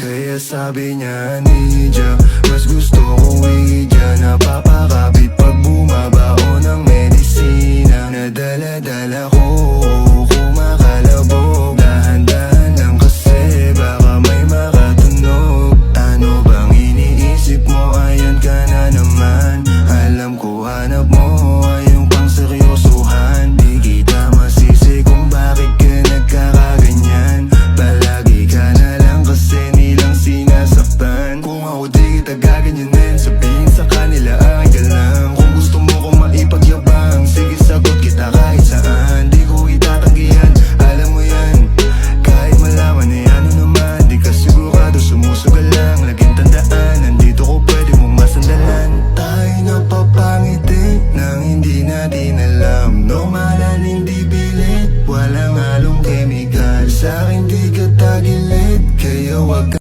Kaya sabi niya, Nidya, mas gusto ko idya. Napapakapit pag bumabao ng medisina. Nadala-dala ko, kumakalabog. Dahan-dahan lang kasi baka may makatunog. Ano bang iniisip mo? Ayan ka na naman. Alam ko hanap mo ay yung pang seryosohan. Di kita masisi kung bakit ka nagkakaganyan. Palagi ka na lang kasi nilang sinasaktan. Kung ako di kita gaganyanin, sabihin sa kanila ay ka lang. Kung gusto mo kong maipagyabang, sige sagot kita kahit saan. Di ko itatanggihan, alam mo yan. Kahit malaman eh ano naman, di ka sigurado, sumusugal lang. Laging tandaan, nandito ko pwede mong masandalan. Tayo napapangiti nang hindi natin alam. Normalan, hindi pilit, walang halong chemical. Sa'kin di ka tagilid, kaya wag ka